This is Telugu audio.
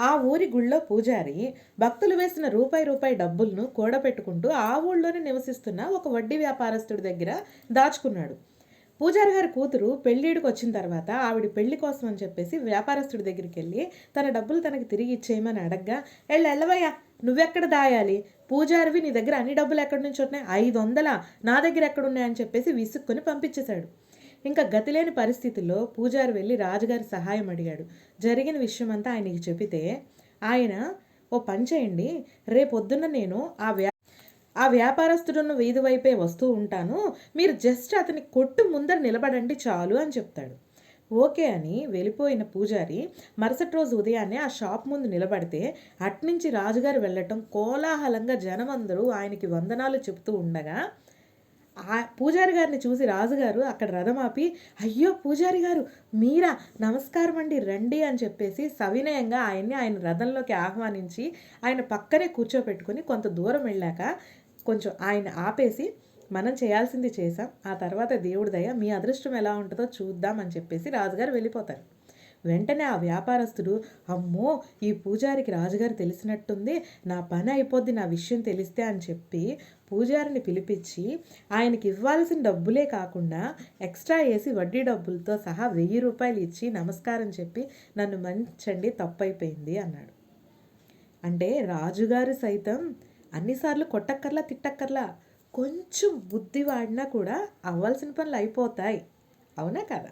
ఆ ఊరి గుళ్ళో పూజారి భక్తులు వేసిన రూపాయి రూపాయి డబ్బులను కూడబెట్టుకుంటూ ఆ ఊళ్ళోనే నివసిస్తున్న ఒక వడ్డీ వ్యాపారస్తుడి దగ్గర దాచుకున్నాడు. పూజారి గారి కూతురు పెళ్ళిడికి వచ్చిన తర్వాత ఆవిడ పెళ్లి కోసం అని చెప్పేసి వ్యాపారస్తుడి దగ్గరికి వెళ్ళి తన డబ్బులు తనకి తిరిగి ఇచ్చేయమని అడగ్గా, ఎళ్ళవయ్యా, నువ్వెక్కడ దాయాలి, పూజారివి, నీ దగ్గర అన్ని డబ్బులు ఎక్కడి నుంచి వచ్చినాయి, 500 నా దగ్గర ఎక్కడున్నాయని చెప్పేసి విసుక్కుని పంపించేశాడు. ఇంకా గతిలేని పరిస్థితుల్లో పూజారి వెళ్ళి రాజుగారి సహాయం అడిగాడు. జరిగిన విషయం అంతా ఆయనకి చెబితే ఆయన, ఓ పని చేయండి, రేపొద్దున్న నేను ఆ వ్యాపారస్తుడున్న వీధి వైపే వస్తూ ఉంటాను, మీరు జస్ట్ అతని కొట్టు ముందర నిలబడండి చాలు అని చెప్తాడు. ఓకే అని వెళ్ళిపోయిన పూజారి మరుసటి రోజు ఉదయాన్నే ఆ షాప్ ముందు నిలబడితే అట్నుంచి రాజుగారు వెళ్ళటం, కోలాహలంగా జనమందరూ ఆయనకి వందనాలు చెబుతూ ఉండగా ఆ పూజారి గారిని చూసి రాజుగారు అక్కడ రథం ఆపి, అయ్యో పూజారి గారు మీరా, నమస్కారం అండి, రండి అని చెప్పేసి సవినయంగా ఆయన రథంలోకి ఆహ్వానించి ఆయన పక్కనే కూర్చోపెట్టుకుని కొంత దూరం వెళ్ళాక కొంచెం ఆయన ఆపేసి, మనం చేయాల్సింది చేసాం, ఆ తర్వాత దేవుడి దయ, మీ అదృష్టం ఎలా ఉంటుందో చూద్దాం అని చెప్పేసి రాజుగారు వెళ్ళిపోతారు. వెంటనే ఆ వ్యాపారస్తుడు, అమ్మో ఈ పూజారికి రాజుగారు తెలిసినట్టుంది, నా పని అయిపోద్ది నా విషయం తెలిస్తే అని చెప్పి పూజారిని పిలిపించి ఆయనకి ఇవ్వాల్సిన డబ్బులే కాకుండా ఎక్స్ట్రా వేసి వడ్డీ డబ్బులతో సహా 1000 రూపాయలు ఇచ్చి నమస్కారం చెప్పి, నన్ను మంచండి, తప్పైపోయింది అన్నాడు. అంటే రాజుగారు సైతం అన్నిసార్లు కొట్టక్కర్లా, తిట్టక్కర్లా, కొంచెం బుద్ధి వాడినా కూడా అవ్వాల్సిన పనులు అయిపోతాయి. అవునా కదా?